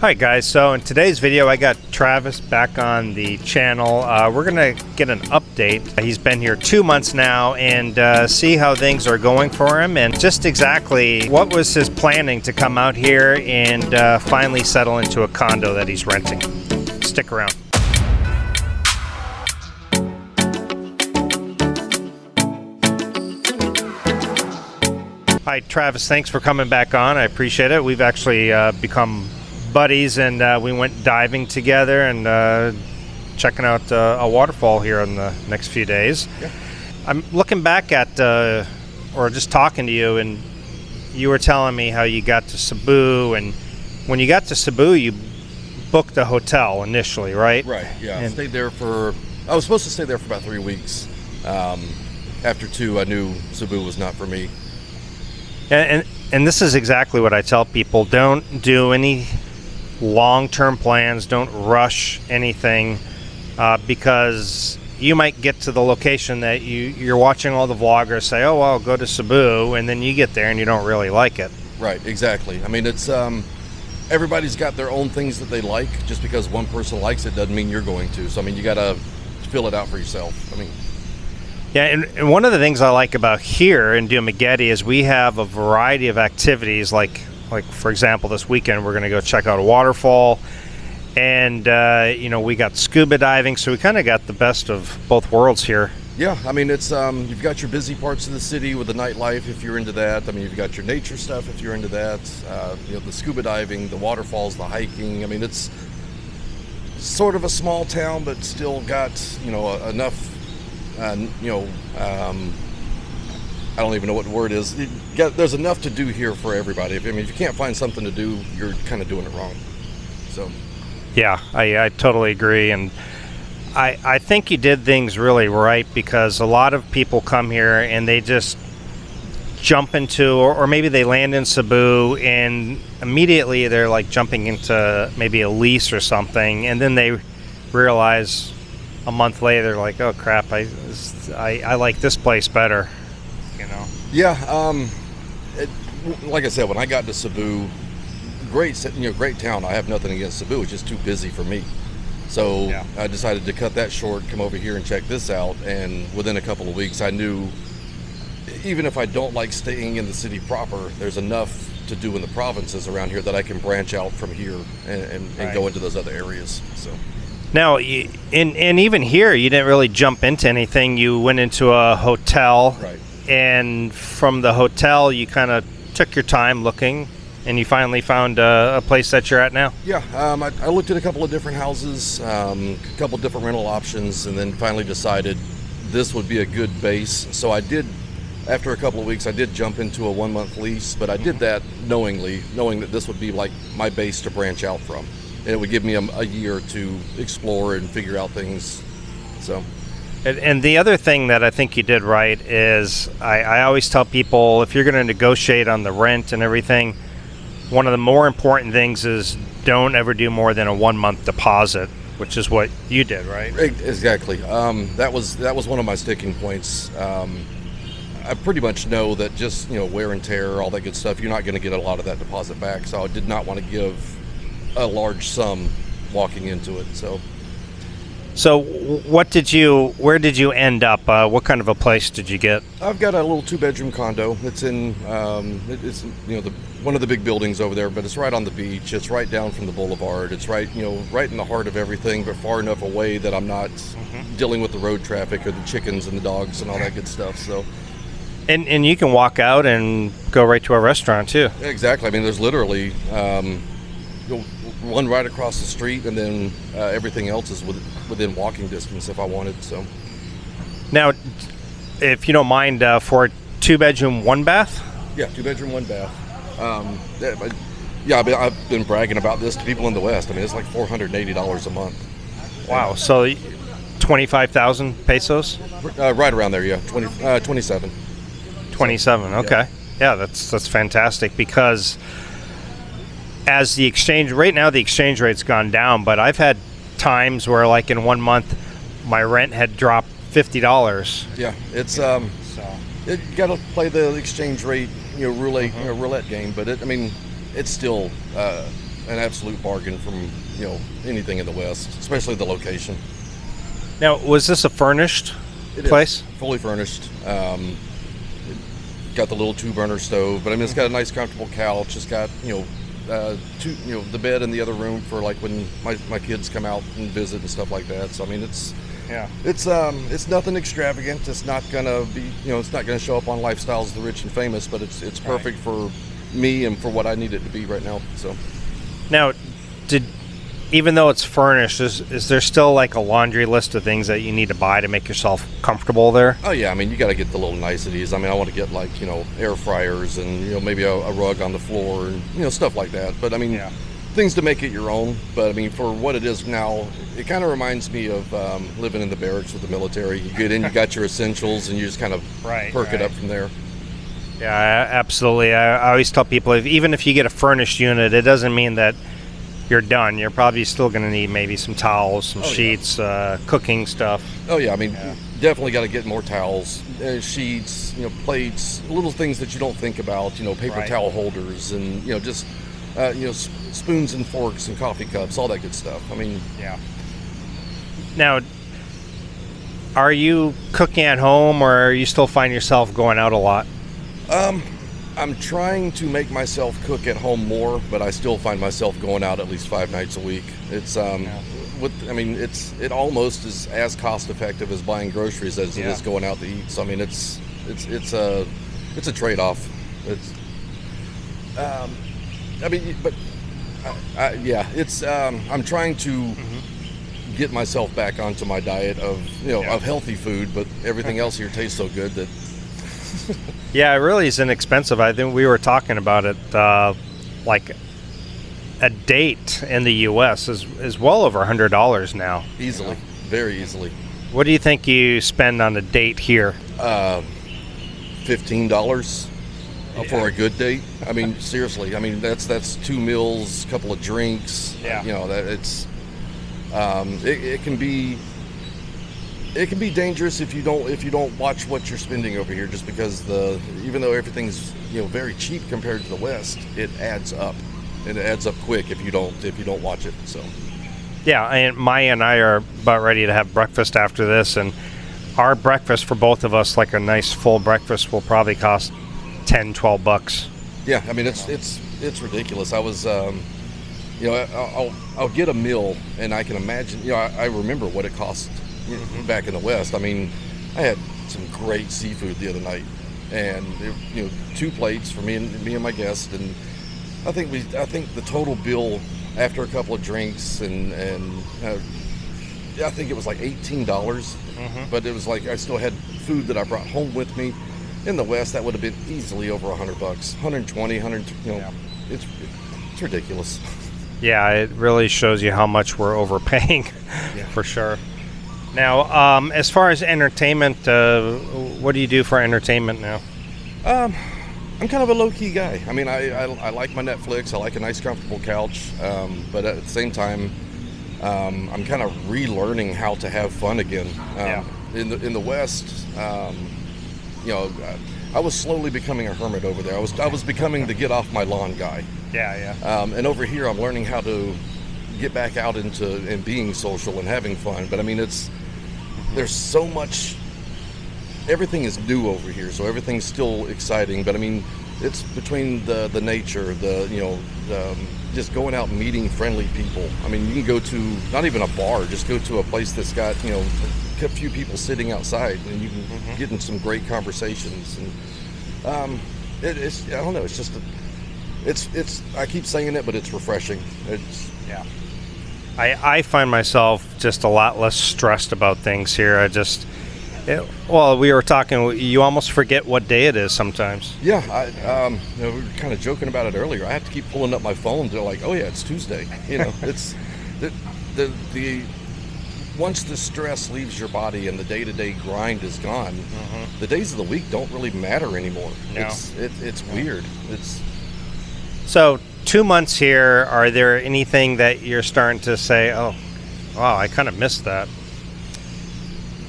Hi guys, so in today's video I got Travis back on the channel. We're gonna get an update. He's been here 2 months now and see how things are going for him and just exactly what was his planning to come out here and finally settle into a condo that he's renting. Stick around. Hi Travis, thanks for coming back on. I appreciate it. We've actually become buddies and we went diving together and checking out a waterfall here in the next few days. Yeah. I'm looking back at or just talking to you, and you were telling me how you got to Cebu, and when you got to Cebu you booked a hotel initially, right? Right, yeah. I was supposed to stay there for about 3 weeks. After 2 I knew Cebu was not for me. And this is exactly what I tell people. Don't do any long-term plans. Don't rush anything because you might get to the location that you're watching all the vloggers say, oh, well, I'll go to Cebu, and then you get there and you don't really like it. Right, exactly. I mean, it's everybody's got their own things that they like. Just because one person likes it doesn't mean you're going to. So, I mean, you got to fill it out for yourself. I mean, yeah, and one of the things I like about here in Dumaguete is we have a variety of activities. Like for example, this weekend we're going to go check out a waterfall, and we got scuba diving, so we kind of got the best of both worlds here. Yeah, I mean, it's you've got your busy parts of the city with the nightlife if you're into that. I mean, you've got your nature stuff if you're into that. The scuba diving, the waterfalls, the hiking. I mean, it's sort of a small town, but still got enough. I don't even know what the word is. There's enough to do here for everybody. If you can't find something to do, you're kind of doing it wrong. So, yeah, I totally agree, and I think you did things really right, because a lot of people come here and they just jump into, or maybe they land in Cebu and immediately they're like jumping into maybe a lease or something, and then they realize a month later, like, oh crap, I like this place better, Yeah, like I said, when I got to Cebu, great town. I have nothing against Cebu. It's just too busy for me. So yeah. I decided to cut that short, come over here and check this out. And within a couple of weeks, I knew even if I don't like staying in the city proper, there's enough to do in the provinces around here that I can branch out from here and right. Go into those other areas. So. Now, and even here, you didn't really jump into anything. You went into a hotel, right. And from the hotel, you kind of took your time looking, and you finally found a place that you're at now. Yeah, I looked at a couple of different houses, a couple of different rental options, and then finally decided this would be a good base. So I did, after a couple of weeks, I did jump into a 1-month lease, but I did that knowing that this would be like my base to branch out from. And it would give me a year to explore and figure out things. So, and the other thing that I think you did right is I always tell people, if you're going to negotiate on the rent and everything, one of the more important things is don't ever do more than a 1-month deposit, which is what you did, right? Exactly. That was one of my sticking points. I pretty much know that just wear and tear, all that good stuff, you're not going to get a lot of that deposit back. So I did not want to give a large sum walking into it. So where did you end up? What kind of a place did you get? I've got a little 2-bedroom condo. It's in one of the big buildings over there, but it's right on the beach. It's right down from the boulevard. It's right right in the heart of everything, but far enough away that I'm not dealing with the road traffic or the chickens and the dogs and all that good stuff. So. And you can walk out and go right to a restaurant too. Exactly. I mean, there's literally one right across the street, and then everything else is within walking distance if I wanted. So now, if you don't mind, for a 2-bedroom 1-bath. Yeah, 2-bedroom 1-bath. I've been bragging about this to people in the West. I mean, it's like $480 a month. Wow. So 25,000 pesos. Right around there. Yeah, 27. 27. Okay. Yeah, that's fantastic, because as the exchange right now, the exchange rate's gone down, but I've had times where, like, in 1 month my rent had dropped $50. Yeah, it's you got to play the exchange rate roulette game, but it's still an absolute bargain from anything in the West, especially the location. Now, was this a furnished place? Fully furnished. Got the little 2-burner stove, but I mean it's got a nice comfortable couch. It's got the bed in the other room for like when my kids come out and visit and stuff like that. So I mean it's nothing extravagant. It's not gonna be it's not gonna show up on Lifestyles of the Rich and Famous, but it's perfect for me and for what I need it to be right now. So now, even though it's furnished, is there still like a laundry list of things that you need to buy to make yourself comfortable there? Oh yeah, I mean you got to get the little niceties. I mean I want to get like air fryers and maybe a rug on the floor and stuff like that. But I mean things to make it your own. But I mean for what it is now, it kind of reminds me of living in the barracks with the military. You get in, you got your essentials, and you just kind of perk it up from there. Yeah, absolutely. I always tell people even if you get a furnished unit, it doesn't mean that you're done. You're probably still going to need maybe some towels, some sheets, cooking stuff. Oh yeah, I mean, definitely got to get more towels, sheets, plates, little things that you don't think about. Paper towel holders, and just spoons and forks and coffee cups, all that good stuff. I mean, Now, are you cooking at home, or are you still find yourself going out a lot? I'm trying to make myself cook at home more, but I still find myself going out at least 5 nights a week. It's it almost is as cost effective as buying groceries as it is going out to eat. So I mean it's a trade-off. It's I'm trying to get myself back onto my diet of healthy food, but everything else here tastes so good that Yeah, it really is inexpensive. I think we were talking about it, like a date in the U.S. is well over $100 now. Easily, very easily. What do you think you spend on a date here? $15 for a good date. I mean, seriously. I mean, that's 2 meals, a couple of drinks. That it's it can be dangerous if you don't watch what you're spending over here, just because even though everything's very cheap compared to the West, it adds up, and it adds up quick if you don't watch it. So and Maya and I are about ready to have breakfast after this, and our breakfast for both of us, like a nice full breakfast, will probably cost $10-12. Yeah, I mean it's ridiculous. I was I'll get a meal, and I can imagine I remember what it cost back in the West. I mean, I had some great seafood the other night, and 2 plates for me and my guest, and I think the total bill after a couple of drinks and I think it was like $18. But it was like I still had food that I brought home with me. In the West, that would have been easily over $100, 120, 100. It's ridiculous. Yeah, it really shows you how much we're overpaying, for sure. Now, as far as entertainment, what do you do for entertainment now? I'm kind of a low-key guy. I mean, I like my Netflix. I like a nice, comfortable couch. But at the same time, I'm kind of relearning how to have fun again. In the West, I was slowly becoming a hermit over there. I was becoming the get off my lawn guy. And over here, I'm learning how to get back out and being social and having fun. But I mean, there's so much. Everything is new over here, so everything's still exciting. But I mean, it's between the nature, just going out and meeting friendly people. I mean, you can go to not even a bar, just go to a place that's got a few people sitting outside, and you can get in some great conversations. And it's I don't know, it's just it's I keep saying it, but it's refreshing. I find myself just a lot less stressed about things here. We were talking, you almost forget what day it is sometimes. We were kind of joking about it earlier. I have to keep pulling up my phone to like, oh yeah, it's Tuesday. It's the once the stress leaves your body and the day-to-day grind is gone, the days of the week don't really matter anymore. No. It's weird. So 2 months here, are there anything that you're starting to say, oh, wow, I kind of missed that?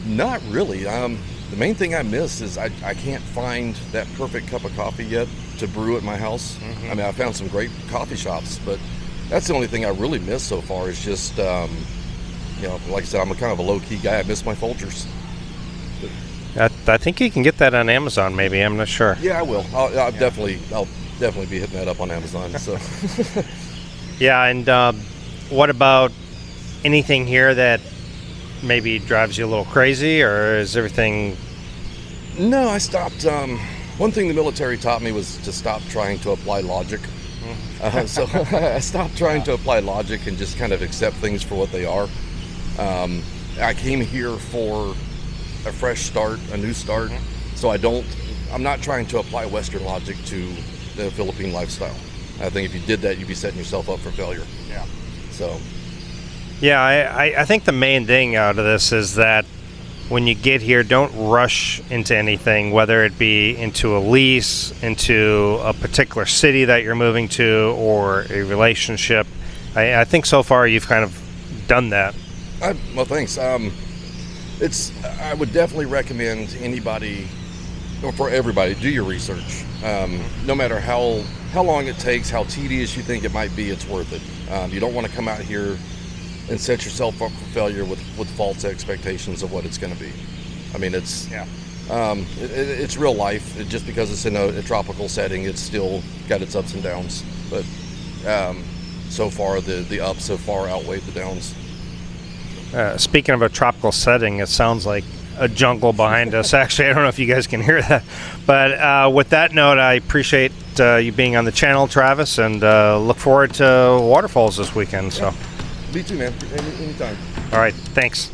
Not really. The main thing I miss is I can't find that perfect cup of coffee yet to brew at my house. I mean, I found some great coffee shops, but That's the only thing I really miss so far is just, like I said, I'm a kind of a low-key guy. I miss my Folgers. I think you can get that on Amazon, maybe. I'm not sure. Yeah, I will. I'll definitely be hitting that up on Amazon. So. Yeah, and what about anything here that maybe drives you a little crazy, or is everything? No, I stopped. One thing the military taught me was to stop trying to apply logic. So I stopped trying to apply logic and just kind of accept things for what they are. I came here for a fresh start, a new start. So I'm not trying to apply Western logic to the Philippine lifestyle. I think if you did that, you'd be setting yourself up for failure. Yeah. So. Yeah, I think the main thing out of this is that when you get here, don't rush into anything, whether it be into a lease, into a particular city that you're moving to, or a relationship. I think so far you've kind of done that. Well, thanks. I would definitely recommend anybody, or for everybody, do your research. No matter how long it takes, how tedious you think it might be, it's worth it. You don't want to come out here and set yourself up for failure with false expectations of what it's going to be. I mean, it's real life. Just because it's in a tropical setting, it's still got its ups and downs. But so far, the ups so far outweighed the downs. Speaking of a tropical setting, it sounds like a jungle behind us. Actually, I don't know if you guys can hear that. But with that note, I appreciate you being on the channel, Travis, and look forward to waterfalls this weekend. So. Me too, man. Anytime. All right. Thanks.